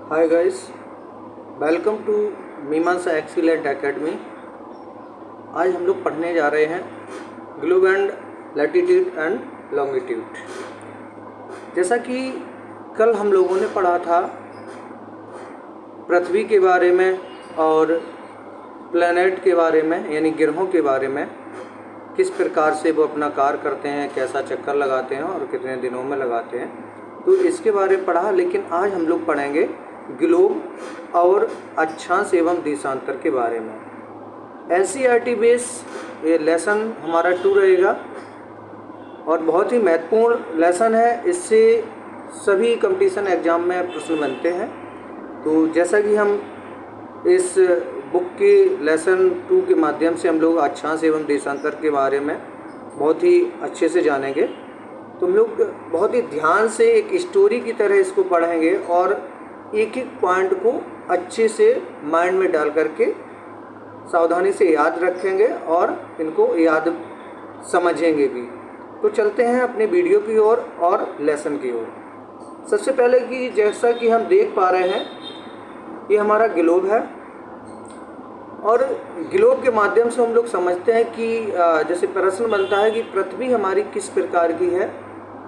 Hi guys, welcome to मीमांसा excellent academy. आज हम लोग पढ़ने जा रहे हैं globe and latitude and longitude. जैसा कि कल हम लोगों ने पढ़ा था पृथ्वी के बारे में और प्लैनेट के बारे में, यानी ग्रहों के बारे में, किस प्रकार से वो अपना कार्य करते हैं, कैसा चक्कर लगाते हैं और कितने दिनों में लगाते हैं, तो इसके बारे में पढ़ा। लेकिन आज हम लोग पढ़ेंगे ग्लोब और अक्षांश एवं देशांतर के बारे में। NCERT बेस ये लेसन हमारा 2 रहेगा और बहुत ही महत्वपूर्ण लेसन है। इससे सभी कंपटीशन एग्जाम में प्रश्न बनते हैं। तो जैसा कि हम इस बुक के लेसन 2 के माध्यम से हम लोग अक्षांश एवं देशांतर के बारे में बहुत ही अच्छे से जानेंगे, तो हम लोग बहुत ही ध्यान से एक स्टोरी की तरह इसको पढ़ेंगे और एक एक पॉइंट को अच्छे से माइंड में डाल करके सावधानी से याद रखेंगे और इनको याद समझेंगे भी। तो चलते हैं अपने वीडियो की ओर और लेसन की ओर। सबसे पहले कि जैसा कि हम देख पा रहे हैं, ये हमारा ग्लोब है और ग्लोब के माध्यम से हम लोग समझते हैं कि जैसे प्रश्न बनता है कि पृथ्वी हमारी किस प्रकार की है,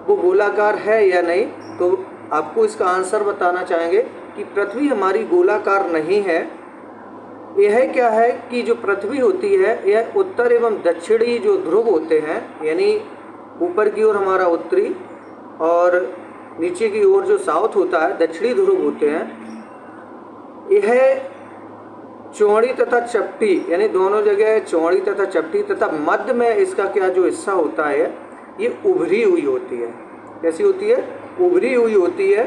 वो गोलाकार है या नहीं। तो आपको इसका आंसर बताना चाहेंगे कि पृथ्वी हमारी गोलाकार नहीं है। यह क्या है कि जो पृथ्वी होती है यह उत्तर एवं दक्षिणी जो ध्रुव होते हैं, यानी ऊपर की ओर हमारा उत्तरी और नीचे की ओर जो साउथ होता है, दक्षिणी ध्रुव होते हैं, यह चौड़ी तथा चपटी, यानी दोनों जगह चौड़ी तथा चपटी, तथा मध्य में इसका क्या जो हिस्सा होता है ये उभरी हुई होती है। कैसी होती है? उभरी हुई होती है।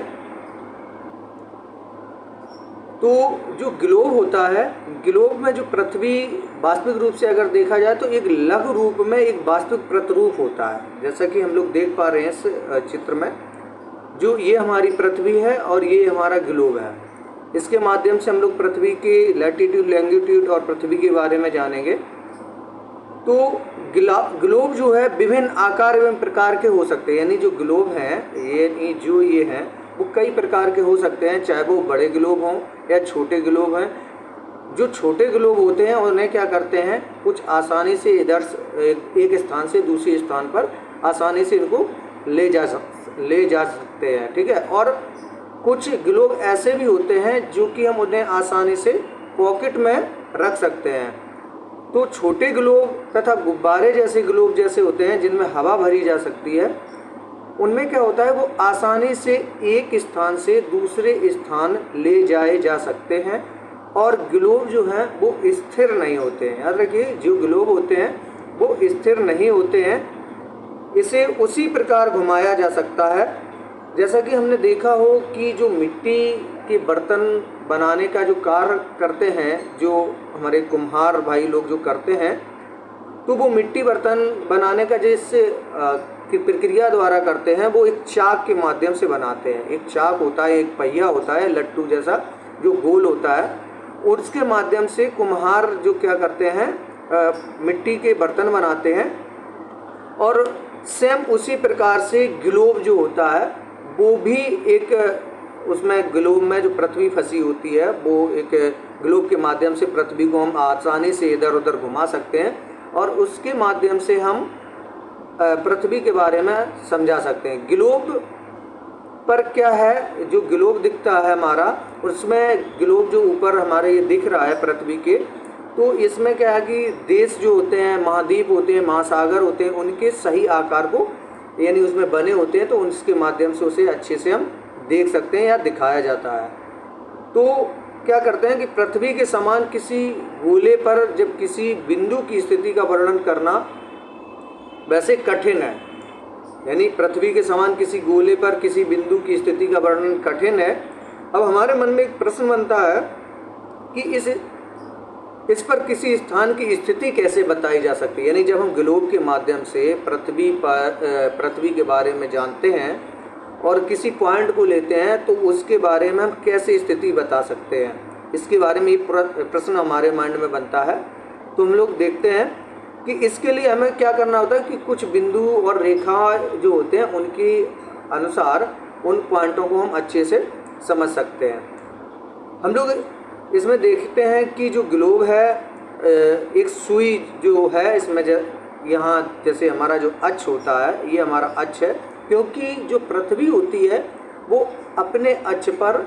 तो जो ग्लोब होता है, ग्लोब में जो पृथ्वी वास्तविक रूप से अगर देखा जाए तो एक लघु रूप में एक वास्तविक प्रतिरूप होता है। जैसा कि हम लोग देख पा रहे हैं इस चित्र में, जो ये हमारी पृथ्वी है और ये हमारा ग्लोब है। इसके माध्यम से हम लोग पृथ्वी के लैटिट्यूड, लॉन्गिट्यूड और पृथ्वी के बारे में जानेंगे। तो ग्लोब जो है विभिन्न आकार एवं प्रकार के हो सकते हैं, यानी जो ग्लोब हैं ये हैं वो कई प्रकार के हो सकते हैं, चाहे वो बड़े ग्लोब हों या छोटे ग्लोब हैं। जो छोटे ग्लोब होते हैं उन्हें क्या करते हैं, कुछ आसानी से इधर एक स्थान से दूसरे स्थान पर आसानी से इनको ले जा सकते हैं, ठीक है। और कुछ ग्लोब ऐसे भी होते हैं जो कि हम उन्हें आसानी से पॉकेट में रख सकते हैं। तो छोटे ग्लोब तथा गुब्बारे जैसे ग्लोब जैसे होते हैं जिनमें हवा भरी जा सकती है, उनमें क्या होता है वो आसानी से एक स्थान से दूसरे स्थान ले जाए जा सकते हैं। और ग्लोब जो हैं वो स्थिर नहीं होते हैं। याद रखिए, जो ग्लोब होते हैं वो स्थिर नहीं होते हैं। इसे उसी प्रकार घुमाया जा सकता है जैसा कि हमने देखा हो कि जो मिट्टी के बर्तन बनाने का जो कार्य करते हैं, जो हमारे कुम्हार भाई लोग जो करते हैं, तो वो मिट्टी बर्तन बनाने का जिस की प्रक्रिया द्वारा करते हैं वो एक चाक के माध्यम से बनाते हैं। एक चाक होता है, एक पहिया होता है लट्टू जैसा जो गोल होता है, और उसके माध्यम से कुम्हार जो क्या करते हैं मिट्टी के बर्तन बनाते हैं। और सेम उसी प्रकार से ग्लोब जो होता है वो भी एक, उसमें ग्लोब में जो पृथ्वी फंसी होती है वो एक ग्लोब के माध्यम से पृथ्वी को हम आसानी से इधर उधर घुमा सकते हैं और उसके माध्यम से हम पृथ्वी के बारे में समझा सकते हैं। ग्लोब पर क्या है, जो ग्लोब दिखता है हमारा, उसमें ग्लोब जो ऊपर हमारे ये दिख रहा है पृथ्वी के, तो इसमें क्या है कि देश जो होते हैं, महाद्वीप होते हैं, महासागर होते हैं, उनके सही आकार को यानी उसमें बने होते हैं, तो उसके माध्यम से उसे अच्छे से हम देख सकते हैं या दिखाया जाता है। तो क्या करते हैं कि पृथ्वी के समान किसी गोले पर जब किसी बिंदु की स्थिति का वर्णन करना वैसे कठिन है, यानी पृथ्वी के समान किसी गोले पर किसी बिंदु की स्थिति का वर्णन कठिन है। अब हमारे मन में एक प्रश्न बनता है कि इस पर किसी स्थान की स्थिति कैसे बताई जा सकती है। यानी जब हम ग्लोब के माध्यम से पृथ्वी के बारे में जानते हैं और किसी पॉइंट को लेते हैं तो उसके बारे में हम कैसे स्थिति बता सकते हैं, इसके बारे में ये प्रश्न हमारे माइंड में बनता है। तो हम लोग देखते हैं कि इसके लिए हमें क्या करना होता है कि कुछ बिंदु और रेखा जो होते हैं उनके अनुसार उन पॉइंटों को हम अच्छे से समझ सकते हैं। हम लोग इसमें देखते हैं कि जो ग्लोब है एक सुई जो है इसमें यहाँ जैसे हमारा जो अक्ष होता है ये हमारा अक्ष है, क्योंकि जो पृथ्वी होती है वो अपने अक्ष पर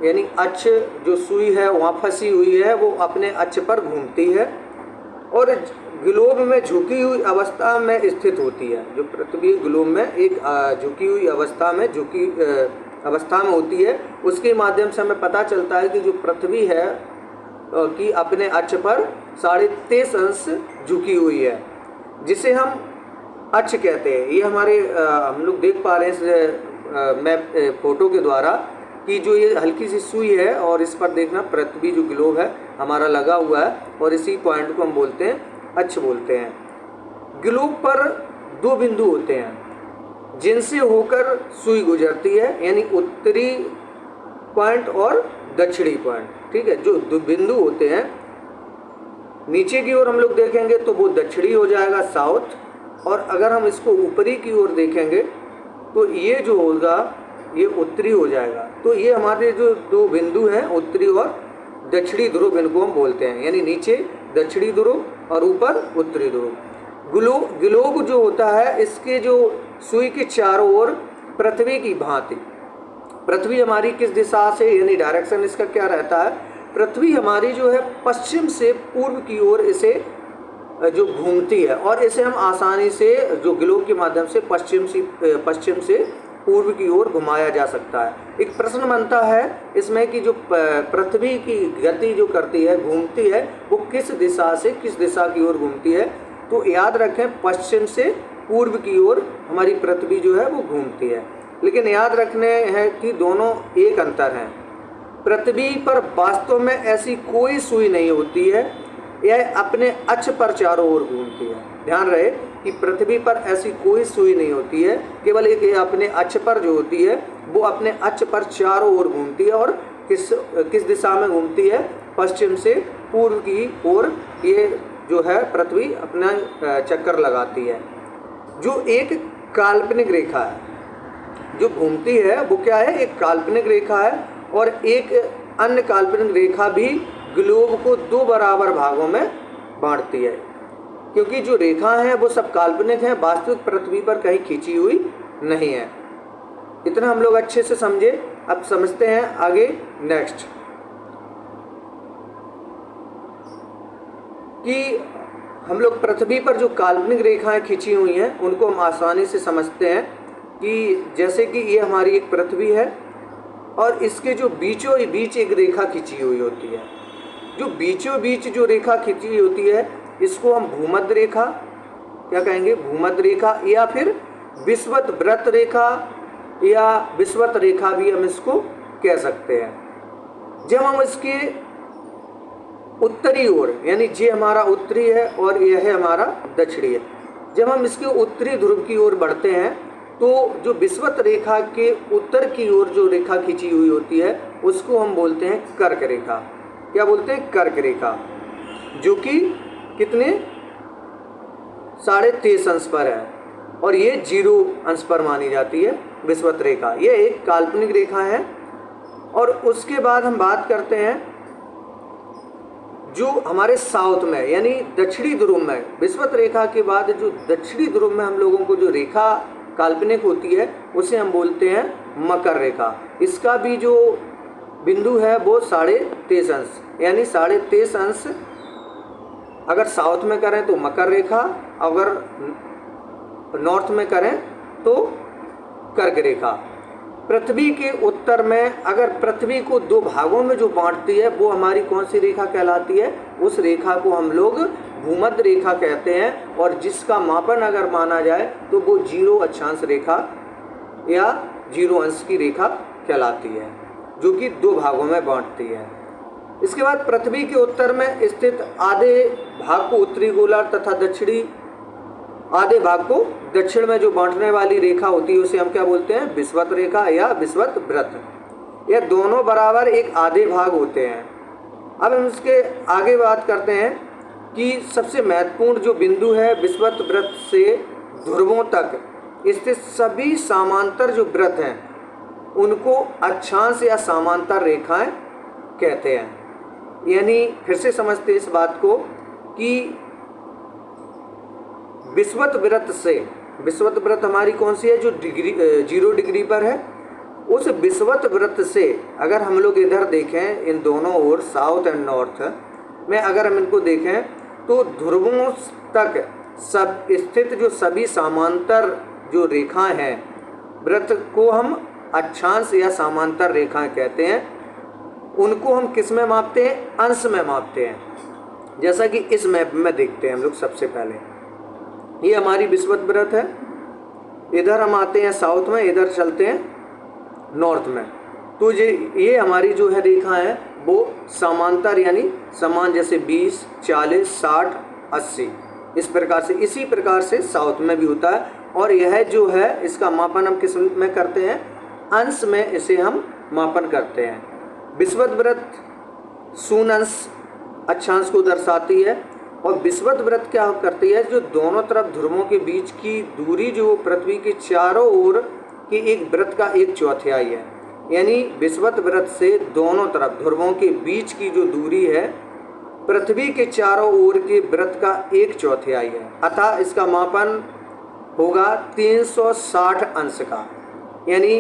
यानी अक्ष जो सुई है वहाँ फंसी हुई है वो अपने अक्ष पर घूमती है और ग्लोब में झुकी हुई अवस्था में स्थित होती है। जो पृथ्वी ग्लोब में एक झुकी हुई अवस्था में होती है, उसके माध्यम से हमें पता चलता है कि जो पृथ्वी है कि अपने अक्ष पर 23.5 अंश झुकी हुई है, जिसे हम अक्ष कहते हैं। ये हमारे हम लोग देख पा रहे हैं इस मैप फोटो के द्वारा कि जो ये हल्की सी सुई है और इस पर देखना पृथ्वी जो ग्लोब है हमारा लगा हुआ है और इसी पॉइंट को हम बोलते हैं अक्ष बोलते हैं। ग्लोब पर 2 बिंदु होते हैं जिनसे होकर सुई गुजरती है, यानी उत्तरी पॉइंट और दक्षिणी पॉइंट। ठीक है, जो 2 बिंदु होते हैं नीचे की ओर हम लोग देखेंगे तो वो दक्षिणी हो जाएगा साउथ, और अगर हम इसको ऊपरी की ओर देखेंगे तो ये जो होगा ये उत्तरी हो जाएगा। तो ये हमारे जो 2 बिंदु हैं उत्तरी और दक्षिणी ध्रुव, इनको हम बोलते हैं, यानी नीचे दक्षिणी ध्रुव और ऊपर उत्तरी ध्रुव। ग्लोब जो होता है इसके जो सुई के चारों ओर पृथ्वी की भांति, पृथ्वी हमारी किस दिशा से यानी डायरेक्शन इसका क्या रहता है, पृथ्वी हमारी जो है पश्चिम से पूर्व की ओर इसे जो घूमती है और इसे हम आसानी से जो ग्लोब के माध्यम से पश्चिम से पूर्व की ओर घुमाया जा सकता है। एक प्रश्न बनता है इसमें कि जो पृथ्वी की गति जो करती है घूमती है वो किस दिशा की ओर घूमती है। तो याद रखें पश्चिम से पूर्व की ओर हमारी पृथ्वी जो है वो घूमती है। लेकिन याद रखने हैं कि दोनों एक अंतर हैं। पृथ्वी पर वास्तव में ऐसी कोई सुई नहीं होती है, यह अपने अक्ष पर चारों ओर घूमती है। ध्यान रहे कि पृथ्वी पर ऐसी कोई सुई नहीं होती है, केवल एक अपने अक्ष पर जो होती है वो अपने अक्ष पर चारों ओर घूमती है। और किस दिशा में घूमती है, पश्चिम से पूर्व की ओर ये जो है पृथ्वी अपना चक्कर लगाती है। जो एक काल्पनिक रेखा है जो घूमती है वो क्या है, एक काल्पनिक रेखा है, और एक अन्य काल्पनिक रेखा भी ग्लोब को 2 बराबर भागों में बांटती है। क्योंकि जो रेखा है वो सब काल्पनिक है, वास्तविक पृथ्वी पर कहीं खींची हुई नहीं है। इतना हम लोग अच्छे से समझे। अब समझते हैं आगे नेक्स्ट कि हम लोग पृथ्वी पर जो काल्पनिक रेखाएं खींची हुई हैं उनको हम आसानी से समझते हैं कि जैसे कि ये हमारी एक पृथ्वी है और इसके जो बीचों बीच एक रेखा खींची हुई होती है। जो बीचों बीच जो रेखा खींची हुई होती है इसको हम भूमध्य रेखा क्या कहेंगे, भूमध्य रेखा, या फिर विषुवत व्रत रेखा या विषुवत रेखा भी हम इसको कह सकते हैं। जब हम इसके उत्तरी ओर यानी ये हमारा उत्तरी है और यह है हमारा दक्षिणी है, जब हम इसके उत्तरी ध्रुव की ओर बढ़ते हैं तो जो विषुवत रेखा के उत्तर की ओर जो रेखा खींची हुई होती है उसको हम बोलते हैं कर्क रेखा। क्या बोलते हैं, कर्क रेखा, जो कि कितने 23.5 अंश पर है और ये 0 अंश पर मानी जाती है विषुवत रेखा। ये एक काल्पनिक रेखा है। और उसके बाद हम बात करते हैं जो हमारे साउथ में यानी दक्षिणी ध्रुव में, विषुवत रेखा के बाद जो दक्षिणी ध्रुव में हम लोगों को जो रेखा काल्पनिक होती है उसे हम बोलते हैं मकर रेखा। इसका भी जो बिंदु है वो 23.5 अंश, यानी 23.5 अंश अगर साउथ में करें तो मकर रेखा, अगर नॉर्थ में करें तो कर्क रेखा। पृथ्वी के उत्तर में अगर पृथ्वी को 2 भागों में जो बांटती है वो हमारी कौन सी रेखा कहलाती है, उस रेखा को हम लोग भूमध्य रेखा कहते हैं। और जिसका मापन अगर माना जाए तो वो 0 अक्षांश रेखा या 0 अंश की रेखा कहलाती है, जो कि 2 भागों में बांटती है। इसके बाद पृथ्वी के उत्तर में स्थित आधे भाग को उत्तरी गोलार्ध तथा दक्षिणी आधे भाग को दक्षिण में जो बांटने वाली रेखा होती है उसे हम क्या बोलते हैं, विषुवत रेखा या विषुवत व्रत। यह दोनों बराबर एक आधे भाग होते हैं। अब हम इसके आगे बात करते हैं कि सबसे महत्वपूर्ण जो बिंदु है विषुवत व्रत से ध्रुवों तक स्थित सभी समांतर जो व्रत हैं उनको अक्षांश या समांतर रेखाएं कहते हैं। यानी फिर से समझते हैं इस बात को कि विषुवत वृत्त से, विषुवत वृत्त हमारी कौन सी है, जो डिग्री 0 डिग्री पर है, उस विषुवत वृत्त से अगर हम लोग इधर देखें, इन दोनों ओर साउथ एंड नॉर्थ में अगर हम इनको देखें तो ध्रुवों तक सब स्थित जो सभी समांतर जो रेखाएं हैं वृत्त को हम अक्षांश या समांतर रेखाएं कहते हैं। उनको हम किस में मापते हैं, अंश में मापते हैं। जैसा कि इस मैप में देखते हैं हम लोग। सबसे पहले ये हमारी विषुवत वृत्त है, इधर हम आते हैं साउथ में, इधर चलते हैं नॉर्थ में। तो ये हमारी जो है रेखा है वो समांतर यानी समान, जैसे 20, 40, 60, 80 इस प्रकार से, इसी प्रकार से साउथ में भी होता है। और यह जो है इसका मापन हम किस में करते हैं, अंश में इसे हम मापन करते हैं। विषुवत वृत्त शून्य अंश अक्षांश को दर्शाती है। और विषुवत वृत्त क्या करती है, जो दोनों तरफ ध्रुवों के बीच की दूरी जो पृथ्वी के चारों ओर की एक वृत्त का 1/4 है। यानी विषुवत वृत्त से दोनों तरफ ध्रुवों के बीच की जो दूरी है पृथ्वी के चारों ओर के वृत्त का 1/4 है। अतः इसका मापन होगा 360 अंश का। यानी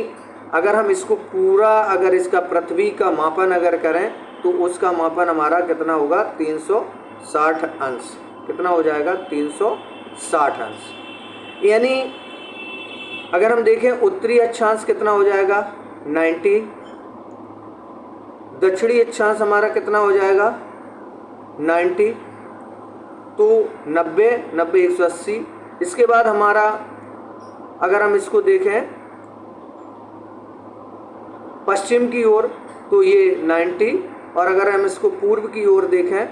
अगर हम इसको पूरा, अगर इसका पृथ्वी का मापन अगर करें तो उसका मापन हमारा कितना होगा, 360 अंश। कितना हो जाएगा, 360 अंश। यानी अगर हम देखें उत्तरी अक्षांश कितना हो जाएगा, 90। दक्षिणी अक्षांश हमारा कितना हो जाएगा, 90। तो 90, 90, 180। इसके बाद हमारा अगर हम इसको देखें पश्चिम की ओर तो ये 90, और अगर हम इसको पूर्व की ओर देखें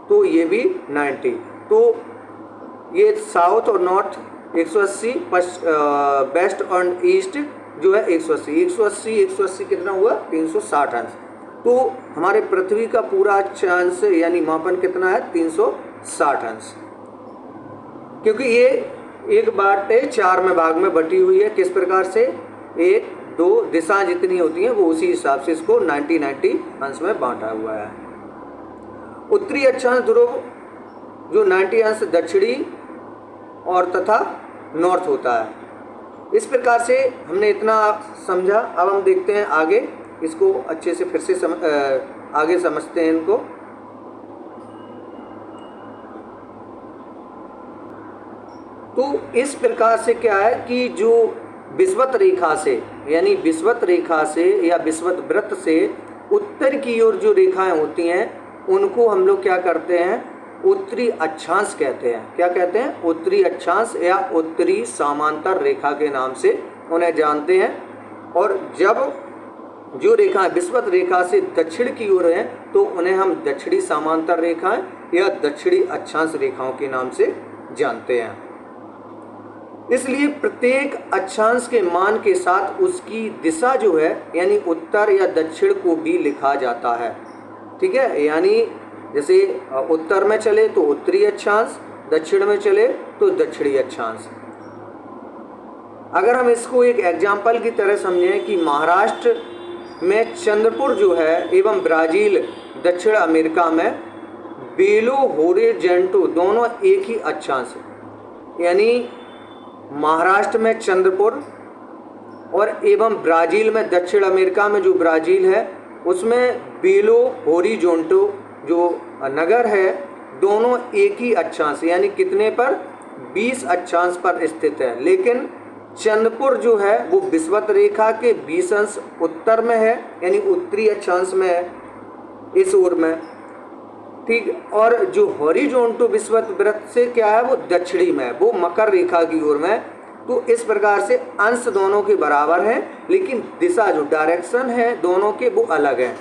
तो ये भी 90। तो ये साउथ और नॉर्थ 180, वेस्ट और ईस्ट जो है 180, 180, 180 कितना हुआ, 360 अंश। तो हमारे पृथ्वी का पूरा अक्षांश यानी मापन कितना है, 360 अंश। क्योंकि ये एक बाटे 4 में भाग में बटी हुई है। किस प्रकार से, 1, 2 दिशा जितनी होती हैं वो उसी हिसाब से इसको 90 अंश में बांटा हुआ है। उत्तरी अक्षांश ध्रुव जो 90 अंश दक्षिणी और तथा नॉर्थ होता है। इस प्रकार से हमने इतना समझा। अब हम देखते हैं आगे, इसको अच्छे से फिर से आगे समझते हैं इनको। तो इस प्रकार से क्या है कि जो विषुवत रेखा से, यानी विषुवत रेखा से या विषुवत वृत्त से उत्तर की ओर जो रेखाएं होती हैं उनको हम लोग क्या करते हैं, उत्तरी अक्षांश कहते हैं। क्या कहते हैं, उत्तरी अक्षांश या उत्तरी समांतर रेखा के नाम से उन्हें जानते हैं। और जब जो रेखा विषुवत रेखा से दक्षिण की ओर है तो उन्हें हम दक्षिणी समांतर रेखाएं या दक्षिणी अक्षांश रेखाओं के नाम से जानते हैं। इसलिए प्रत्येक अक्षांश के मान के साथ उसकी दिशा जो है यानी उत्तर या दक्षिण को भी लिखा जाता है। ठीक है, यानी जैसे उत्तर में चले तो उत्तरी अक्षांश, दक्षिण में चले तो दक्षिणी अक्षांश। अगर हम इसको एक एग्जाम्पल की तरह समझें कि महाराष्ट्र में चंद्रपुर जो है एवं ब्राज़ील दक्षिण अमेरिका में बेलो होरिजेंटो दोनों एक ही अक्षांश, यानी महाराष्ट्र में चंद्रपुर और एवं ब्राज़ील में दक्षिण अमेरिका में जो ब्राज़ील है उसमें बेलो होरिजेंटो जो नगर है दोनों एक ही अक्षांश यानी कितने पर, 20 अक्षांश पर स्थित है। लेकिन चंद्रपुर जो है वो विषुवत रेखा के 20 अंश उत्तर में है यानी उत्तरी अक्षांश में है इस ओर में। ठीक, और जो हॉरिजॉन्टल विषुवत वृत्त से क्या है वो दक्षिणी में है, वो मकर रेखा की ओर में। तो इस प्रकार से अंश दोनों के बराबर हैं लेकिन दिशा जो डायरेक्शन है दोनों के वो अलग है।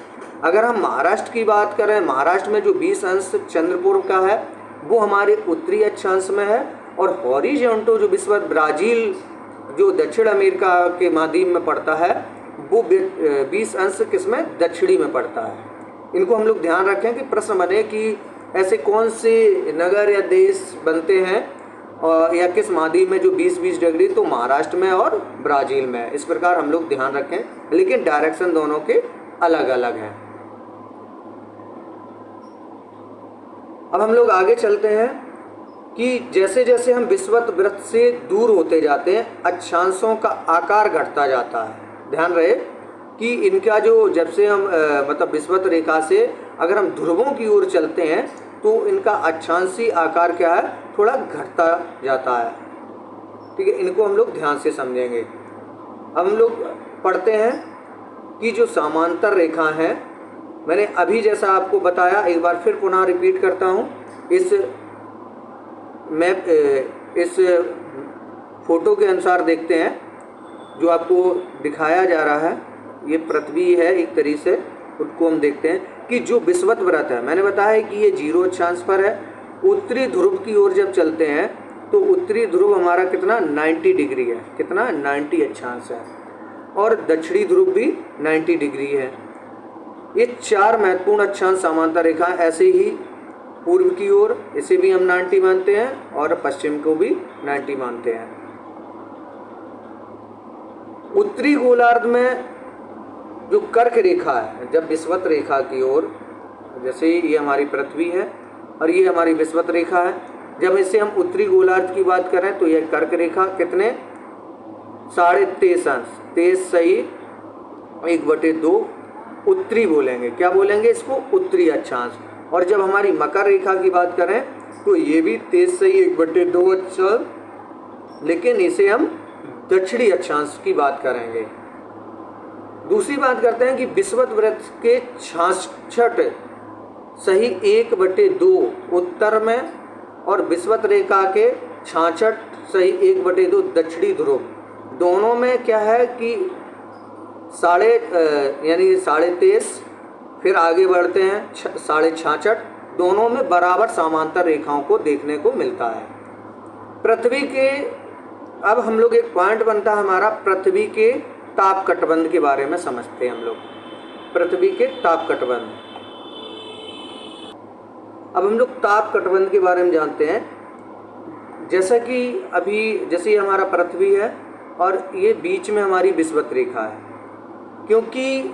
अगर हम महाराष्ट्र की बात करें, महाराष्ट्र में जो 20 अंश चंद्रपुर का है वो हमारे उत्तरी अक्षांश में है, और हॉरिजॉन्टल जो विषुवत ब्राज़ील जो दक्षिण अमेरिका के माध्यम में पड़ता है वो 20 अंश किसमें, दक्षिणी में पड़ता है। इनको हम लोग ध्यान रखें कि प्रश्न बने कि ऐसे कौन से नगर या देश बनते हैं और या किस महाद्वीप में जो 20-20 डिग्री, तो महाराष्ट्र में और ब्राज़ील में। इस प्रकार हम लोग ध्यान रखें, लेकिन डायरेक्शन दोनों के अलग अलग हैं। अब हम लोग आगे चलते हैं कि जैसे जैसे हम विषुवत वृत्त से दूर होते जाते हैं अक्षांशों का आकार घटता जाता है। ध्यान रहे कि इनका जो जब से हम मतलब विषुवत रेखा से अगर हम ध्रुवों की ओर चलते हैं तो इनका अक्षांशीय आकार क्या है, थोड़ा घटता जाता है। ठीक है, इनको हम लोग ध्यान से समझेंगे। हम लोग पढ़ते हैं कि जो समांतर रेखा है, मैंने अभी जैसा आपको बताया, एक बार फिर पुनः रिपीट करता हूँ। इस फोटो के अनुसार देखते हैं जो आपको दिखाया जा रहा है, ये पृथ्वी है एक तरीके से, उसको हम देखते हैं कि जो विषुवत वृत्त है, मैंने बताया कि ये 0 अक्षांश पर है। उत्तरी ध्रुव की ओर जब चलते हैं तो उत्तरी ध्रुव हमारा कितना 90 डिग्री है, कितना 90 अक्षांश है, और दक्षिणी ध्रुव भी 90 डिग्री है। ये 4 महत्वपूर्ण अक्षांश समांतर रेखा। ऐसे ही पूर्व की ओर इसे भी हम 90 मानते हैं और पश्चिम को भी 90 मानते हैं। उत्तरी गोलार्ध में जो कर्क रेखा है, जब विषुवत रेखा की ओर, जैसे ये हमारी पृथ्वी है और ये हमारी विषुवत रेखा है, जब इसे हम उत्तरी गोलार्ध की बात करें तो यह कर्क रेखा कितने 23.5 अंश, 23 सही 1/2 उत्तरी बोलेंगे। क्या बोलेंगे इसको? उत्तरी अक्षांश। और जब हमारी मकर रेखा की बात करें तो ये भी 23 सही 1/2 अक्षांश, लेकिन इसे हम दक्षिणी अक्षांश की बात करेंगे। दूसरी बात करते हैं कि विषुवत वृत्त के 66 सही 1/2 उत्तर में और विषुवत रेखा के 66 सही 1/2 दक्षिणी ध्रुव, दोनों में क्या है कि यानी 23.5, फिर आगे बढ़ते हैं 66.5, दोनों में बराबर समांतर रेखाओं को देखने को मिलता है। पृथ्वी के, अब हम लोग एक पॉइंट बनता है हमारा, पृथ्वी के ताप कटबंध के बारे में समझते हैं हम लोग। पृथ्वी के ताप कटबंध, अब हम लोग ताप कटबंध के बारे में जानते हैं। जैसा कि अभी जैसे ये हमारा पृथ्वी है और ये बीच में हमारी विषुवत रेखा है, क्योंकि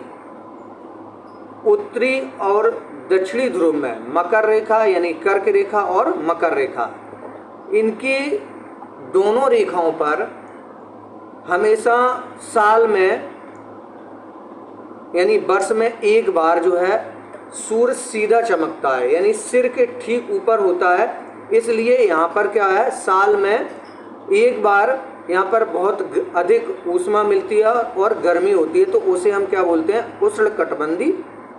उत्तरी और दक्षिणी ध्रुव में मकर रेखा यानी कर्क रेखा और मकर रेखा, इनकी दोनों रेखाओं पर हमेशा साल में यानी वर्ष में एक बार जो है सूर्य सीधा चमकता है, यानी सिर के ठीक ऊपर होता है। इसलिए यहाँ पर क्या है, साल में एक बार यहाँ पर बहुत अधिक ऊष्मा मिलती है और गर्मी होती है, तो उसे हम क्या बोलते हैं? उष्णकटिबंधी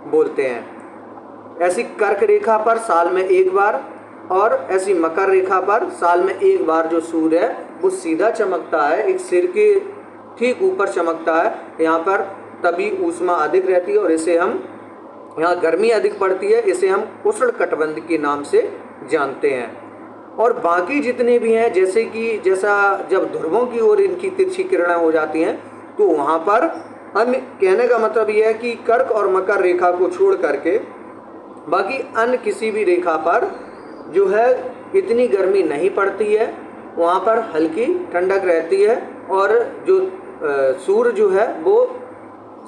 बोलते हैं। ऐसी कर्क रेखा पर साल में एक बार और ऐसी मकर रेखा पर साल में एक बार जो सूर्य है वो सीधा चमकता है, एक सिर के ठीक ऊपर चमकता है। यहाँ पर तभी ऊष्मा अधिक रहती है और इसे हम, यहाँ गर्मी अधिक पड़ती है, इसे हम उष्णकटिबंध के नाम से जानते हैं। और बाकी जितने भी हैं, जैसे कि जब ध्रुवों की ओर इनकी तिरछी किरणें हो जाती हैं तो वहाँ पर अन्य, कहने का मतलब यह है कि कर्क और मकर रेखा को छोड़ करके बाकी अन्य किसी भी रेखा पर जो है इतनी गर्मी नहीं पड़ती है, वहाँ पर हल्की ठंडक रहती है और जो सूर्य जो है वो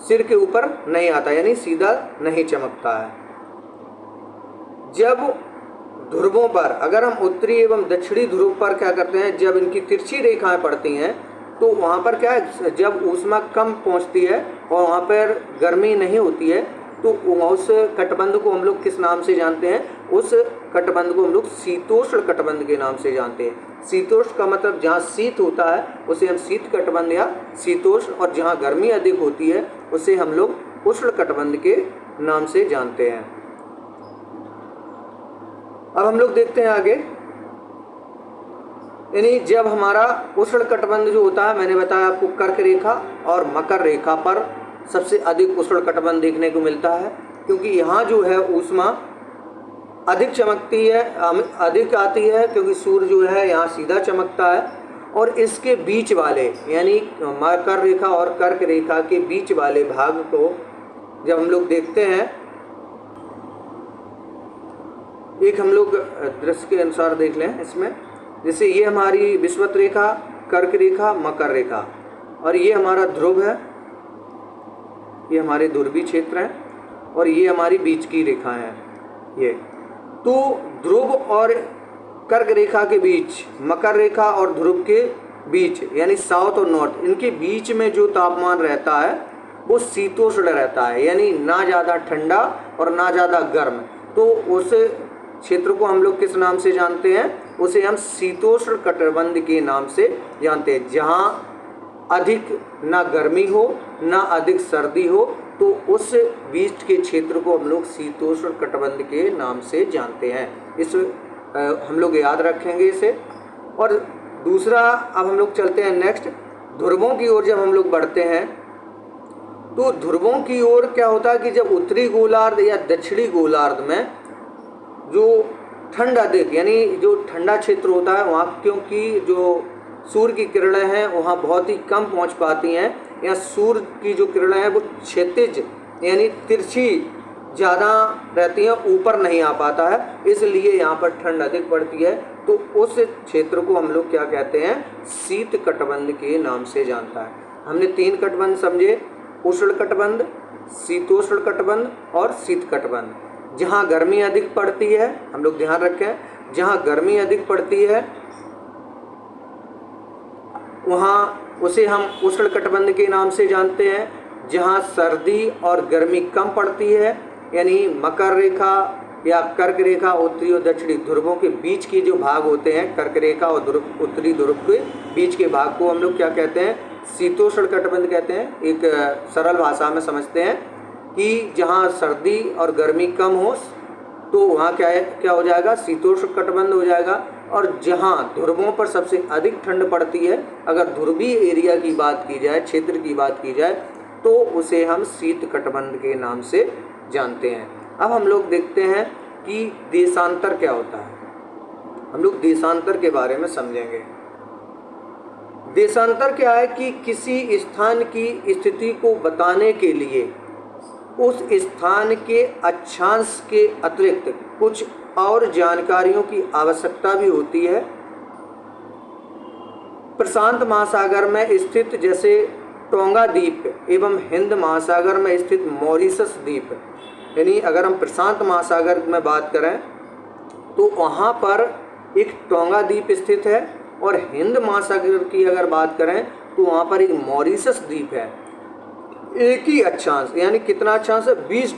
सिर के ऊपर नहीं आता, यानी सीधा नहीं चमकता है। जब ध्रुवों पर, अगर हम उत्तरी एवं दक्षिणी ध्रुव पर क्या करते हैं, जब इनकी तिरछी रेखाएं पड़ती हैं तो वहाँ पर क्या है, जब ऊष्मा कम पहुँचती है और वहाँ पर गर्मी नहीं होती है तो उस कटबंध को हम लोग किस नाम से जानते हैं? उस कटबंध को हम लोग शीतोष्ण कटबंध के नाम से जानते हैं। शीतोष्ण का मतलब जहाँ शीत होता है उसे हम शीत कटबंध या शीतोष्ण, और जहाँ गर्मी अधिक होती है उसे हम लोग उष्ण कटबंध के नाम से जानते हैं। अब हम लोग देखते हैं आगे, यानी जब हमारा उष्ण कटिबंध जो होता है, मैंने बताया आपको कर्क रेखा और मकर रेखा पर सबसे अधिक उष्ण कटिबंध देखने को मिलता है, क्योंकि यहाँ जो है ऊष्मा अधिक चमकती है, अधिक आती है, क्योंकि सूर्य जो है यहाँ सीधा चमकता है। और इसके बीच वाले यानी मकर रेखा और कर्क रेखा के बीच वाले भाग को जब हम लोग देखते हैं, एक हम लोग दृश्य के अनुसार देख लें इसमें, जैसे ये हमारी विषुवत रेखा, कर्क रेखा, मकर रेखा, और ये हमारा ध्रुव है। ये हमारे ध्रुवीय क्षेत्र हैं और ये हमारी बीच की रेखाएं हैं ये। तो ध्रुव और कर्क रेखा के बीच, मकर रेखा और ध्रुव के बीच यानी साउथ और नॉर्थ, इनके बीच में जो तापमान रहता है वो शीतोष्ण रहता है, यानी ना ज़्यादा ठंडा और ना ज़्यादा गर्म। तो उस क्षेत्र को हम लोग किस नाम से जानते हैं? उसे हम शीतोष्ण कटिबंध के नाम से जानते हैं। जहाँ अधिक ना गर्मी हो ना अधिक सर्दी हो, तो उस बीच के क्षेत्र को हम लोग शीतोष्ण कटिबंध के नाम से जानते हैं। इस हम लोग याद रखेंगे इसे। और दूसरा, अब हम लोग चलते हैं नेक्स्ट, ध्रुवों की ओर जब हम लोग बढ़ते हैं तो ध्रुवों की ओर क्या होता है कि जब उत्तरी गोलार्ध या दक्षिणी गोलार्ध में जो ठंड अधिक यानी जो ठंडा क्षेत्र होता है वहाँ, क्योंकि जो सूर्य की किरणें हैं वहाँ बहुत ही कम पहुँच पाती हैं, या सूर्य की जो किरणें हैं वो क्षैतिज यानी तिरछी ज़्यादा रहती हैं, ऊपर नहीं आ पाता है, इसलिए यहाँ पर ठंड अधिक पड़ती है। तो उस क्षेत्र को हम लोग क्या कहते हैं? शीत कटिबंध के नाम से जानता है। हमने 3 कटिबंध समझे, उष्ण कटिबंध, शीतोष्ण कटिबंध और शीत कटिबंध। जहाँ गर्मी अधिक पड़ती है, हम लोग ध्यान रखें, जहाँ गर्मी अधिक पड़ती है वहाँ उसे हम उष्ण कटिबंध के नाम से जानते हैं। जहाँ सर्दी और गर्मी कम पड़ती है यानी मकर रेखा या कर्क रेखा, उत्तरी और दक्षिणी ध्रुवों के बीच के जो भाग होते हैं, कर्क रेखा और ध्रुव, उत्तरी ध्रुव के बीच के भाग को हम लोग क्या कहते हैं? शीतोष्ण कटिबंध कहते हैं। एक सरल भाषा में समझते हैं कि जहाँ सर्दी और गर्मी कम हो तो वहाँ क्या हो जाएगा? शीतोष्ण कटिबंध हो जाएगा। और जहाँ ध्रुवों पर सबसे अधिक ठंड पड़ती है, अगर ध्रुवीय एरिया की बात की जाए, क्षेत्र की बात की जाए, तो उसे हम शीत कटिबंध के नाम से जानते हैं। अब हम लोग देखते हैं कि देशांतर क्या होता है। हम लोग देशांतर के बारे में समझेंगे। देशांतर क्या है कि किसी स्थान की स्थिति को बताने के लिए उस स्थान के अक्षांश के अतिरिक्त कुछ और जानकारियों की आवश्यकता भी होती है। प्रशांत महासागर में स्थित जैसे टोंगा द्वीप एवं हिंद महासागर में स्थित मॉरिशस द्वीप, यानी अगर हम प्रशांत महासागर में बात करें तो वहाँ पर एक टोंगा द्वीप स्थित है, और हिंद महासागर की अगर बात करें तो वहाँ पर एक मॉरिशस द्वीप है। एक ही अक्षांश यानी कितना अक्षांश है? 20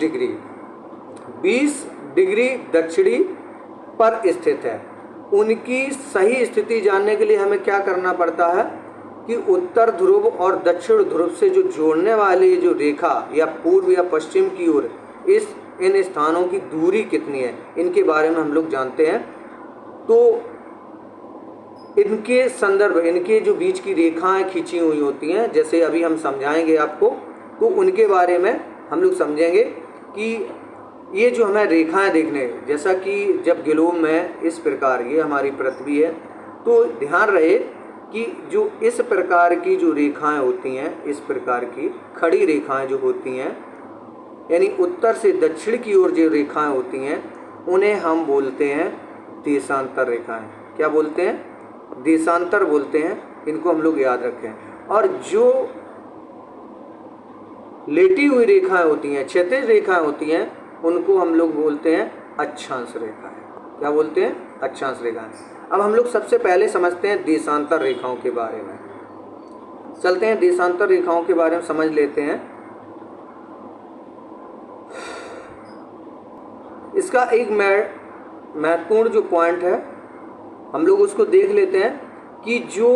डिग्री दक्षिणी पर स्थित है। उनकी सही स्थिति जानने के लिए हमें क्या करना पड़ता है कि उत्तर ध्रुव और दक्षिण ध्रुव से जो जोड़ने वाली जो रेखा या पूर्व या पश्चिम की ओर इन स्थानों की दूरी कितनी है, इनके बारे में हम लोग जानते हैं। तो इनके संदर्भ, इनके जो बीच की रेखाएं खींची हुई होती हैं, जैसे अभी हम समझाएंगे आपको, तो उनके बारे में हम लोग समझेंगे कि ये जो हमें रेखाएं देखने, जैसा कि जब ग्लोब में इस प्रकार, ये हमारी पृथ्वी है, तो ध्यान रहे कि जो इस प्रकार की जो रेखाएं होती हैं, इस प्रकार की खड़ी रेखाएं जो होती हैं, यानी उत्तर से दक्षिण की ओर जो रेखाएं होती हैं, उन्हें हम बोलते हैं देशांतर रेखाएं। क्या बोलते हैं? देशांतर बोलते हैं। इनको हम लोग याद रखें। और जो लेटी हुई रेखाएं होती हैं, क्षैतिज रेखाएं होती हैं, उनको हम लोग बोलते हैं अक्षांश रेखाएं। क्या बोलते हैं? अक्षांश रेखाएं। अब हम लोग सबसे पहले समझते हैं देशांतर रेखाओं के बारे में। चलते हैं देशांतर रेखाओं के बारे में समझ लेते हैं। इसका एक महत्वपूर्ण जो पॉइंट है, हम लोग उसको देख लेते हैं कि जो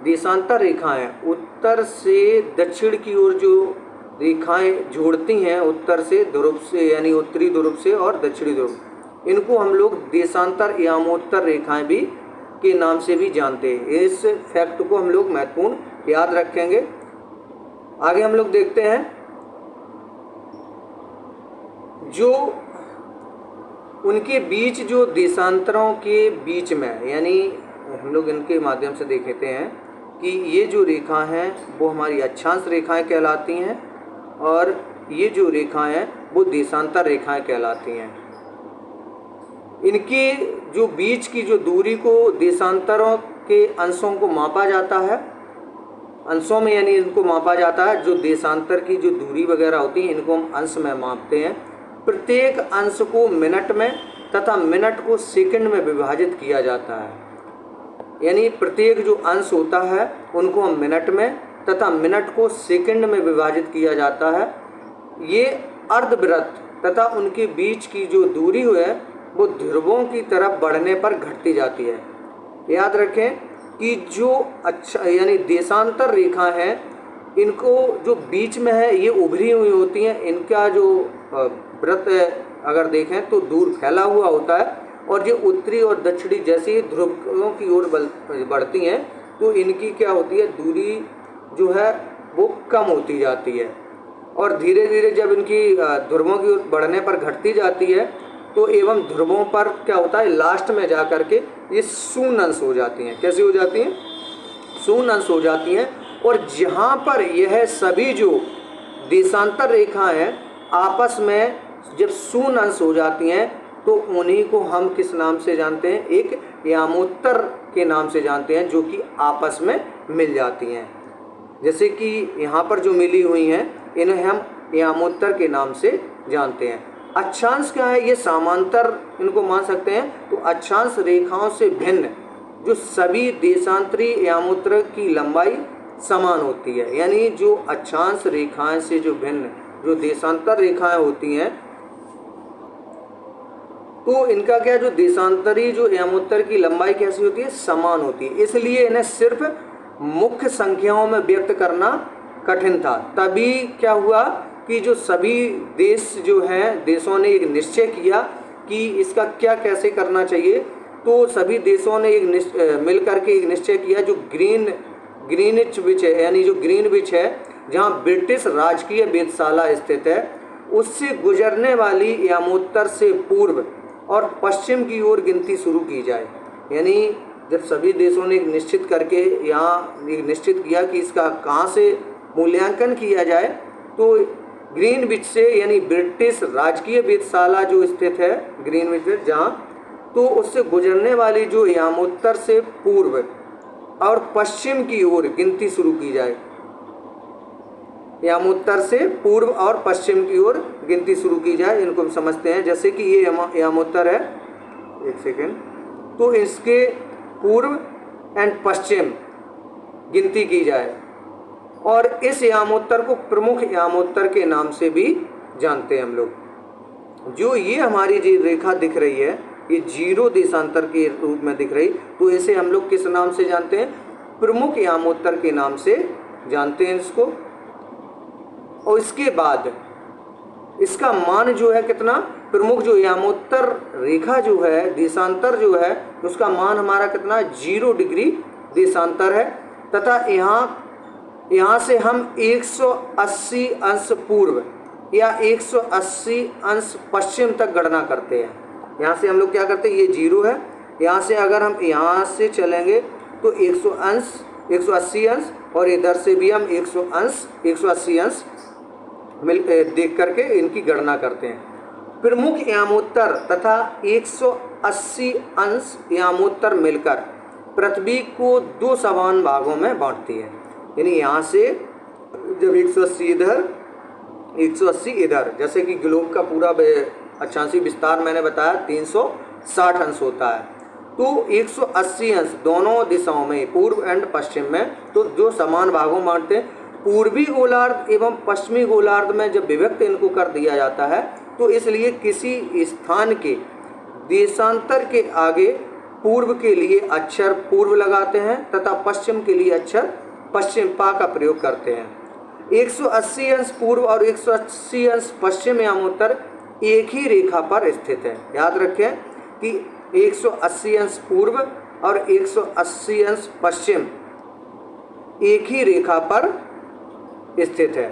देशांतर रेखाएं उत्तर से दक्षिण की ओर जो रेखाएं जोड़ती हैं, उत्तर से ध्रुव से यानी उत्तरी ध्रुव से और दक्षिणी ध्रुव, इनको हम लोग देशांतर यामोत्तर रेखाएं भी के नाम से भी जानते हैं। इस फैक्ट को हम लोग महत्वपूर्ण याद रखेंगे। आगे हम लोग देखते हैं जो उनके बीच जो देशांतरों के बीच में, यानी हम लोग इनके माध्यम से देखते हैं कि ये जो रेखा हैं वो हमारी अक्षांश रेखाएं कहलाती हैं, और ये जो रेखाएं हैं वो देशांतर रेखाएं कहलाती हैं। इनके जो बीच की जो दूरी को देशांतरों के अंशों को मापा जाता है। अंशों में यानी इनको मापा जाता है। जो देशांतर की जो दूरी वगैरह होती है इनको हम अंश में मापते हैं। प्रत्येक अंश को मिनट में तथा मिनट को सेकंड में विभाजित किया जाता है। यानी प्रत्येक जो अंश होता है उनको हम मिनट में तथा मिनट को सेकंड में विभाजित किया जाता है। ये अर्धवृत्त तथा उनके बीच की जो दूरी है वो ध्रुवों की तरफ बढ़ने पर घटती जाती है। याद रखें कि जो यानी देशांतर रेखा है इनको जो बीच में है ये उभरी हुई होती हैं। इनका जो वृत्त अगर देखें तो दूर फैला हुआ होता है और ये उत्तरी और दक्षिणी जैसे ही ध्रुवों की ओर बढ़ती हैं तो इनकी क्या होती है, दूरी जो है वो कम होती जाती है और धीरे धीरे जब इनकी ध्रुवों की ओर बढ़ने पर घटती जाती है तो एवं ध्रुवों पर क्या होता है, लास्ट में जा कर के ये शून्य अंश हो जाती हैं। कैसी हो जाती हैं? शून्य अंश हो जाती हैं। और जहाँ पर यह सभी जो देशांतर रेखाएं हैं आपस में जब शून्य अंश हो जाती हैं तो उन्हीं को हम किस नाम से जानते हैं? एक यामोत्तर के नाम से जानते हैं, जो कि आपस में मिल जाती हैं। जैसे कि यहाँ पर जो मिली हुई हैं इन्हें हम यामोत्तर के नाम से जानते हैं। अक्षांश क्या है? ये समांतर इनको मान सकते हैं। तो अक्षांश रेखाओं से भिन्न जो सभी देशांतरी यामोत्तर की लंबाई समान होती है। यानी जो अक्षांश रेखाएं से जो भिन्न जो देशांतर रेखाएं होती हैं तो इनका क्या, जो देशांतरी जो यामोत्तर की लंबाई कैसी होती है? समान होती है। इसलिए इन्हें सिर्फ मुख्य संख्याओं में व्यक्त करना कठिन था। तभी क्या हुआ कि जो सभी देश जो हैं, देशों ने एक निश्चय किया कि इसका क्या कैसे करना चाहिए। तो सभी देशों ने एक मिल करके एक निश्चय किया जो ग्रीनिच विच है, यानी जो ग्रीनविच है जहाँ ब्रिटिश राजकीय वेधशाला स्थित है, उससे गुजरने वाली यामोत्तर से पूर्व और पश्चिम की ओर गिनती शुरू की जाए। यानी जब सभी देशों ने एक निश्चित करके यहाँ एक निश्चित किया कि इसका कहाँ से मूल्यांकन किया जाए तो ग्रीनविच से, यानी ब्रिटिश राजकीय वेधशाला जो स्थित है ग्रीनविच में जहाँ, तो उससे गुजरने वाली जो यामोत्तर से पूर्व और पश्चिम की ओर गिनती शुरू की जाए। यामोत्तर से पूर्व और पश्चिम की ओर गिनती शुरू की जाए। इनको हम समझते हैं। जैसे कि ये यामोत्तर है, एक सेकेंड, तो इसके पूर्व एंड पश्चिम गिनती की जाए और इस यामोत्तर को प्रमुख यामोत्तर के नाम से भी जानते हैं हम लोग। जो ये हमारी जो रेखा दिख रही है ये जीरो देशांतर के रूप में दिख रही, तो इसे हम लोग किस नाम से जानते हैं? प्रमुख यामोत्तर के नाम से जानते हैं इसको। और इसके बाद इसका मान जो है कितना, प्रमुख जो यामोत्तर रेखा जो है, देशांतर जो है, उसका मान हमारा कितना, 0 डिग्री देशांतर है। तथा यहाँ से हम 180 अंश पूर्व या 180 अंश पश्चिम तक गणना करते हैं। यहाँ से हम लोग क्या करते हैं, ये 0 है, यहाँ से अगर हम यहाँ से चलेंगे तो 180 अंश और इधर से भी हम 180 अंश मिल देख करके इनकी गणना करते हैं। प्रमुख यामोत्तर तथा 180 अंश यामोत्तर मिलकर पृथ्वी को 2 समान भागों में बांटती है। यानी यहाँ से जब 180 इधर 180 इधर, जैसे कि ग्लोब का पूरा अक्षांशीय विस्तार मैंने बताया 360 अंश होता है, तो 180 अंश दोनों दिशाओं में, पूर्व एंड पश्चिम में, तो जो समान भागों बांटते हैं। पूर्वी गोलार्ध एवं पश्चिमी गोलार्ध में जब विभक्त इनको कर दिया जाता है तो इसलिए किसी स्थान के देशांतर के आगे पूर्व के लिए अक्षर पूर्व लगाते हैं तथा पश्चिम के लिए अक्षर पश्चिम पा का प्रयोग करते हैं। 180 अंश पूर्व और 180 अंश पश्चिम यामोत्तर एक ही रेखा पर स्थित है। याद रखें कि 180 अंश पूर्व और 180 अंश पश्चिम एक ही रेखा पर स्थित है।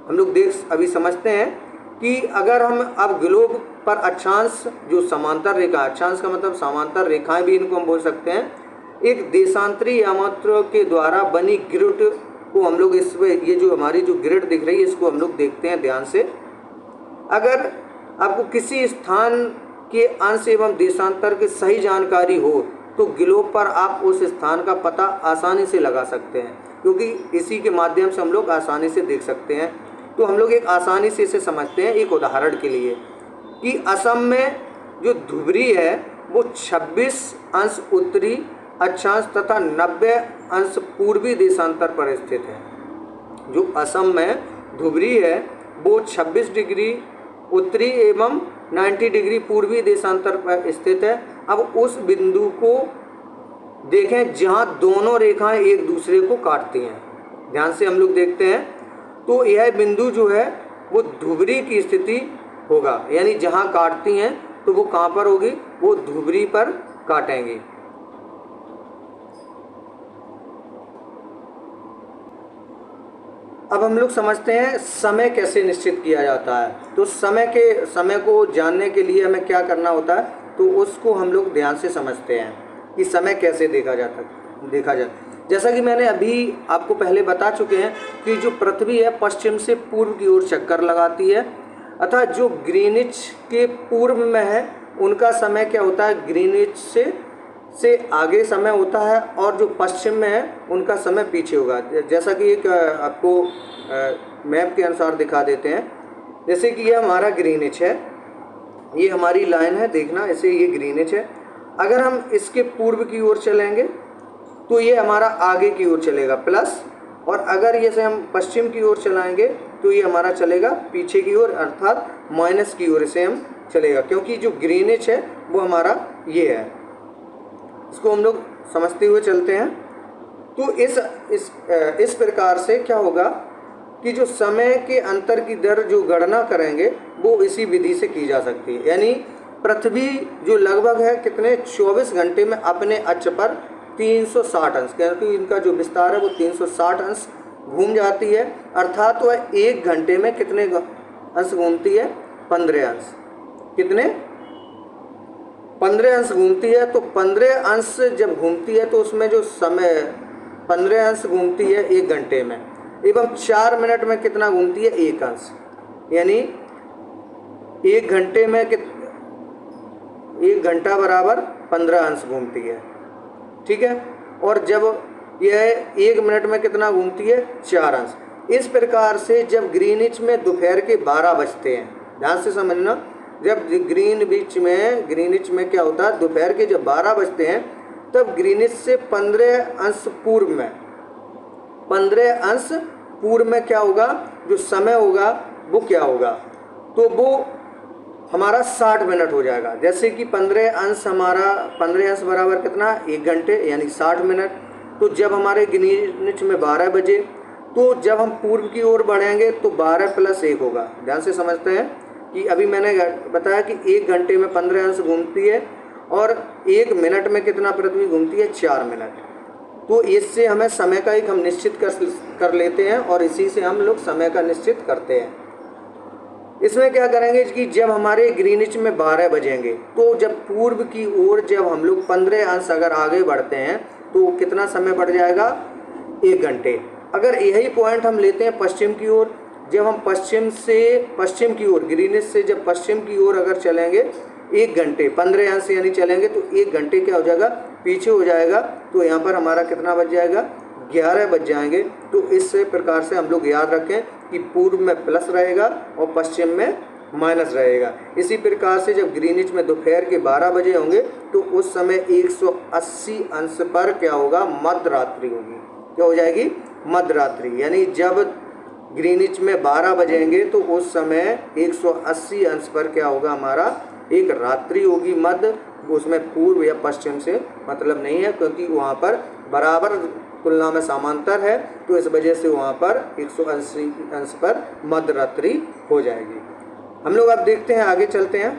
हम लोग अभी समझते हैं कि अगर हम अब ग्लोब पर अक्षांश जो समांतर रेखा, अक्षांश का मतलब समांतर रेखाएं भी इनको हम बोल सकते हैं, एक देशांतरी यामोत्तर के द्वारा बनी ग्रिड को हम लोग इसमें, ये जो हमारी जो ग्रिड दिख रही है इसको हम लोग देखते हैं ध्यान से। अगर आपको किसी स्थान के अंश एवं देशांतर की सही जानकारी हो तो ग्लोब पर आप उस स्थान का पता आसानी से लगा सकते हैं। क्योंकि इसी के माध्यम से हम लोग आसानी से देख सकते हैं। तो हम लोग एक आसानी से इसे समझते हैं एक उदाहरण के लिए कि असम में जो धुबरी है वो 26 अंश उत्तरी अक्षांश तथा 90 अंश पूर्वी देशांतर पर स्थित है। जो असम में धुबरी है वो 26 डिग्री उत्तरी एवं 90 डिग्री पूर्वी देशांतर पर स्थित है। अब उस बिंदु को देखें जहां दोनों रेखाएं एक दूसरे को काटती हैं। ध्यान से हम लोग देखते हैं तो यह बिंदु जो है वो धुबरी की स्थिति होगा, यानी जहां काटती हैं तो वो कहां पर होगी, वो धुबरी पर काटेंगी। अब हम लोग समझते हैं समय कैसे निश्चित किया जाता है। तो समय को जानने के लिए हमें क्या करना होता है, तो उसको हम लोग ध्यान से समझते हैं कि समय कैसे देखा जाता। जैसा कि मैंने अभी आपको पहले बता चुके हैं कि जो पृथ्वी है पश्चिम से पूर्व की ओर चक्कर लगाती है, अतः जो ग्रीनिच के पूर्व में है उनका समय क्या होता है, ग्रीनिच से आगे समय होता है, और जो पश्चिम में है उनका समय पीछे होगा। जैसा कि एक आपको मैप के अनुसार दिखा देते हैं। जैसे कि ये हमारा ग्रीनिच है, ये हमारी लाइन है, देखना ऐसे ये ग्रीनिच है। अगर हम इसके पूर्व की ओर चलेंगे तो ये हमारा आगे की ओर चलेगा प्लस, और अगर जैसे हम पश्चिम की ओर चलाएंगे तो ये हमारा चलेगा पीछे की ओर, अर्थात माइनस की ओर से हम चलेगा, क्योंकि जो ग्रीनिच है वो हमारा ये है। इसको हम लोग समझते हुए चलते हैं। तो इस प्रकार से क्या होगा कि जो समय के अंतर की दर जो गणना करेंगे वो इसी विधि से की जा सकती है। यानी पृथ्वी जो लगभग है कितने 24 घंटे में अपने अक्ष पर 360 अंश, क्योंकि इनका जो विस्तार है वो 360 अंश घूम जाती है, अर्थात वह 1 घंटे में कितने अंश घूमती है, 15 अंश। कितने, 15 अंश घूमती है। तो 15 अंश जब घूमती है तो उसमें जो समय 15 अंश घूमती है 1 घंटे में, एवं 4 मिनट में कितना घूमती है, 1 अंश। यानी 1 घंटे में 1 घंटा बराबर 15 अंश घूमती है, ठीक है। और जब यह 1 मिनट में कितना घूमती है, 4 अंश। इस प्रकार से जब ग्रीनिच में दोपहर के 12 बजते हैं, ध्यान से समझना, जब ग्रीनिच में क्या होता है, दोपहर के जब 12 बजते हैं तब ग्रीनिच से 15 अंश पूर्व में, 15 अंश पूर्व में क्या होगा, जो समय होगा वो क्या होगा, तो वो हमारा 60 मिनट हो जाएगा। जैसे कि 15 अंश बराबर कितना, 1 घंटे, यानी 60 मिनट। तो जब हमारे ग्रीनिच में 12 बजे, तो जब हम पूर्व की ओर बढ़ेंगे तो 12 + 1 होगा। ध्यान से समझते हैं कि अभी मैंने बताया कि 1 घंटे में 15 अंश घूमती है, और 1 मिनट में कितना पृथ्वी घूमती है, 4 मिनट। तो इससे हमें समय का एक हम निश्चित कर लेते हैं, और इसी से हम लोग समय का निश्चित करते हैं। इसमें क्या करेंगे कि जब हमारे ग्रीनिच में 12 बजेंगे तो जब पूर्व की ओर जब हम लोग 15 अंश अगर आगे बढ़ते हैं तो कितना समय बढ़ जाएगा, 1 घंटे। अगर यही पॉइंट हम लेते हैं पश्चिम की ओर, जब हम पश्चिम की ओर, ग्रीनिच से जब पश्चिम की ओर अगर चलेंगे 1 घंटे 15 अंश यानी चलेंगे, तो 1 घंटे क्या हो जाएगा, पीछे हो जाएगा। तो यहाँ पर हमारा कितना बज जाएगा, 11 बज जाएंगे। तो इस प्रकार से हम लोग याद रखें कि पूर्व में प्लस रहेगा और पश्चिम में माइनस रहेगा। इसी प्रकार से जब ग्रीनिच में दोपहर के 12 बजे होंगे तो उस समय 180 अंश पर क्या होगा, मध्य रात्रि होगी। क्या हो जाएगी, मध्य रात्रि। यानी जब ग्रीनिच में 12 बजेंगे तो उस समय 180 अंश पर क्या होगा, हमारा एक रात्रि होगी मध्य। उसमें पूर्व या पश्चिम से मतलब नहीं है, क्योंकि वहाँ पर बराबर तुलना में समांतर है, तो इस वजह से वहाँ पर 180 अंश पर मध्य रात्रि हो जाएगी। हम लोग अब देखते हैं, आगे चलते हैं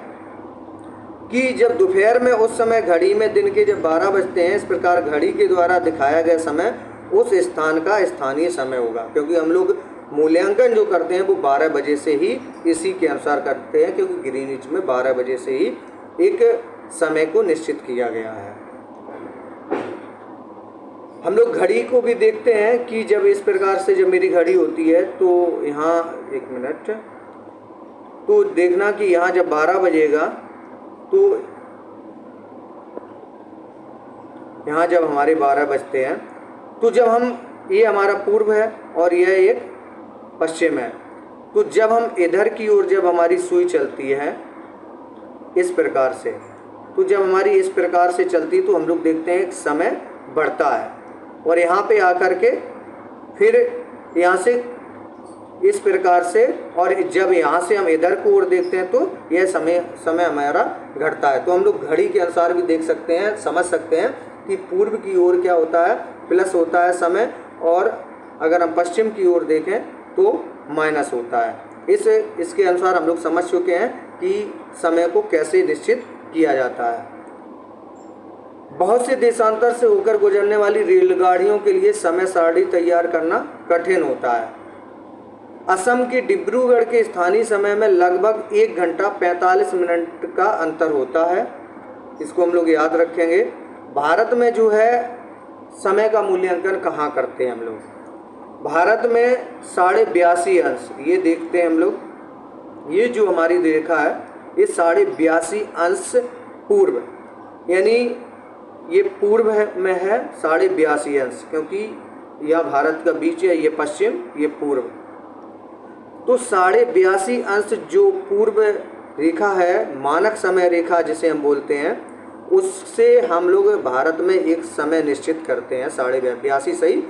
कि जब दोपहर में उस समय घड़ी में दिन के जब 12 बजते हैं, इस प्रकार घड़ी के द्वारा दिखाया गया समय उस स्थान का स्थानीय समय होगा। क्योंकि हम लोग मूल्यांकन जो करते हैं वो 12 बजे से ही इसी के अनुसार करते हैं, क्योंकि ग्रीनिच में 12 बजे से ही एक समय को निश्चित किया गया है। हम लोग घड़ी को भी देखते हैं कि जब इस प्रकार से जब मेरी घड़ी होती है तो यहाँ 1 मिनट, तो देखना कि यहाँ जब 12 बजेगा तो यहाँ जब हमारे 12 बजते हैं, तो जब हम ये हमारा पूर्व है और यह एक पश्चिम है। तो जब हम इधर की ओर जब हमारी सुई चलती है इस प्रकार से, तो जब हमारी इस प्रकार से चलती तो हम लोग देखते हैं समय बढ़ता है और यहाँ पे आकर के फिर यहाँ से इस प्रकार से, और जब यहाँ से हम इधर को ओर देखते हैं तो यह समय हमारा घटता है। तो हम लोग घड़ी के अनुसार भी देख सकते हैं, समझ सकते हैं कि पूर्व की ओर क्या होता है, प्लस होता है समय, और अगर हम पश्चिम की ओर देखें तो माइनस होता है। इसके अनुसार हम लोग समझ चुके हैं कि समय को कैसे निश्चित किया जाता है। बहुत से देशांतर से होकर गुजरने वाली रेलगाड़ियों के लिए समय सारणी तैयार करना कठिन होता है। असम के डिब्रूगढ़ के स्थानीय समय में लगभग 1 घंटा 45 मिनट का अंतर होता है। इसको हम लोग याद रखेंगे। भारत में जो है समय का मूल्यांकन कहाँ करते हैं हम लोग, भारत में 82.5 अंश, ये देखते हैं हम लोग, ये जो हमारी रेखा है ये 82.5 अंश पूर्व, यानी ये पूर्व में है 82.5 अंश, क्योंकि यह भारत का बीच है, ये पश्चिम, ये पूर्व। तो 82.5 अंश जो पूर्व रेखा है, मानक समय रेखा जिसे हम बोलते हैं, उससे हम लोग भारत में एक समय निश्चित करते हैं 82.5 सही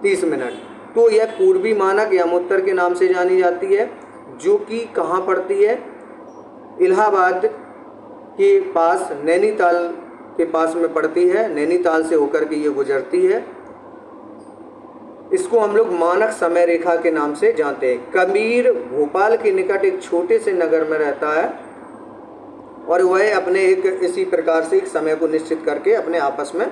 30 मिनट। तो यह पूर्वी मानक यमोत्तर के नाम से जानी जाती है, जो कि कहाँ पड़ती है, इलाहाबाद के पास, नैनीताल के पास में पड़ती है। नैनीताल से होकर के ये गुजरती है। इसको हम लोग मानक समय रेखा के नाम से जानते हैं। कबीर भोपाल के निकट एक छोटे से नगर में रहता है और वह अपने एक इसी प्रकार से एक समय को निश्चित करके अपने आपस में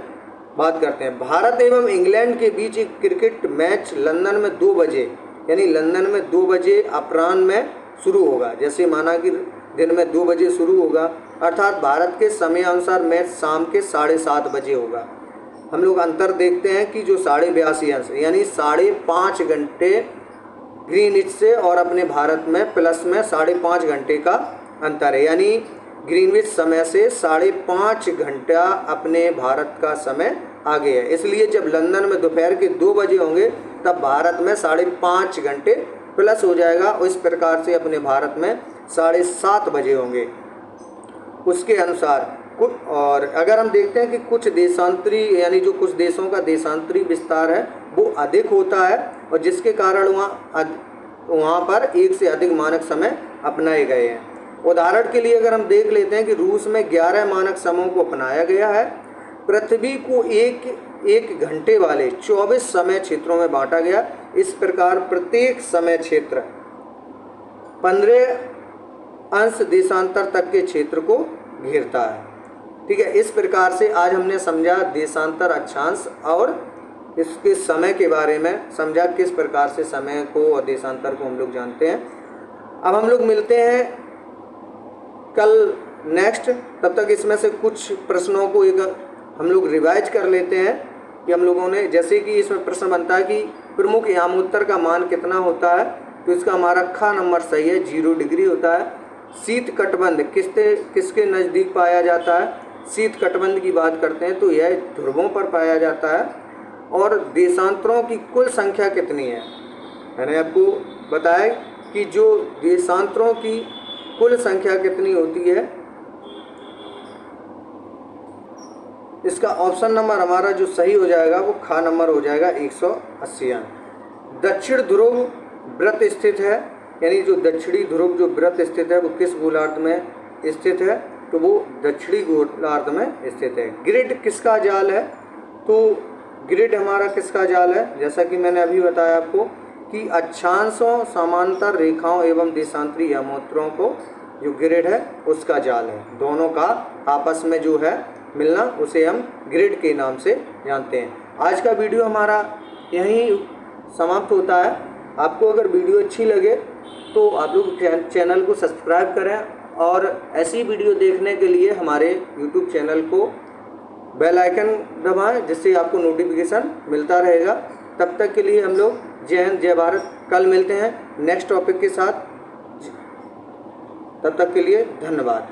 बात करते हैं। भारत एवं इंग्लैंड के बीच एक क्रिकेट मैच लंदन में 2 बजे, यानी लंदन में 2 बजे अपराह्न में शुरू होगा। जैसे माना कि दिन में 2 बजे शुरू होगा, अर्थात भारत के समय अनुसार मैच शाम के 7:30 बजे होगा। हम लोग अंतर देखते हैं कि जो 82.5 अंश यानी 5.5 घंटे ग्रीनिच से और अपने भारत में प्लस में 5.5 घंटे का अंतर है, यानी ग्रीनविच समय से 5.5 घंटा अपने भारत का समय आगे है। इसलिए जब लंदन में दोपहर के 2 बजे होंगे तब भारत में 5.5 घंटे प्लस हो जाएगा, और इस प्रकार से अपने भारत में 7:30 बजे होंगे उसके अनुसार। और अगर हम देखते हैं कि कुछ देशांतरी, यानी जो कुछ देशों का देशांतरी विस्तार है वो अधिक होता है, और जिसके कारण वहाँ पर एक से अधिक मानक समय अपनाए गए हैं। उदाहरण के लिए अगर हम देख लेते हैं कि रूस में 11 मानक समयों को अपनाया गया है। पृथ्वी को एक घंटे वाले 24 समय क्षेत्रों में बांटा गया। इस प्रकार प्रत्येक समय क्षेत्र 15 अंश देशांतर तक के क्षेत्र को घेरता है। ठीक है, इस प्रकार से आज हमने समझा देशांतर अक्षांश और इसके समय के बारे में, समझा किस प्रकार से समय को और देशांतर को हम लोग जानते हैं। अब हम लोग मिलते हैं कल नेक्स्ट, तब तक इसमें से कुछ प्रश्नों को एक हम लोग रिवाइज कर लेते हैं कि हम लोगों ने, जैसे कि इसमें प्रश्न बनता है कि प्रमुख यामोत्तर का मान कितना होता है, तो इसका हमारा ख नंबर सही है, 0 डिग्री होता है। शीत कटबंध किसके नज़दीक पाया जाता है, शीत कटबंध की बात करते हैं तो यह ध्रुवों पर पाया जाता है। और देशांतरों की कुल संख्या कितनी है, मैंने आपको बताया कि जो देशांतरों की कुल संख्या कितनी होती है, इसका ऑप्शन नंबर हमारा जो सही हो जाएगा वो ख नंबर हो जाएगा 180। दक्षिण ध्रुव व्रत स्थित है, यानी जो दक्षिणी ध्रुव जो व्रत स्थित है वो किस गोलार्ध में स्थित है, तो वो दक्षिणी गोलार्ध में स्थित है। ग्रिड किसका जाल है, तो ग्रिड हमारा किसका जाल है, जैसा कि मैंने अभी बताया आपको कि अक्षांशों, समांतर रेखाओं एवं देशांतरी यामोत्तरों को जो ग्रिड है उसका जाल है। दोनों का आपस में जो है मिलना, उसे हम ग्रिड के नाम से जानते हैं। आज का वीडियो हमारा यहीं समाप्त होता है। आपको अगर वीडियो अच्छी लगे तो आप लोग चैनल को सब्सक्राइब करें, और ऐसी वीडियो देखने के लिए हमारे यूट्यूब चैनल को बेल आइकन दबाएं, जिससे आपको नोटिफिकेशन मिलता रहेगा। तब तक के लिए हम लोग जय हिंद जय भारत, कल मिलते हैं नेक्स्ट टॉपिक के साथ। तब तक के लिए धन्यवाद।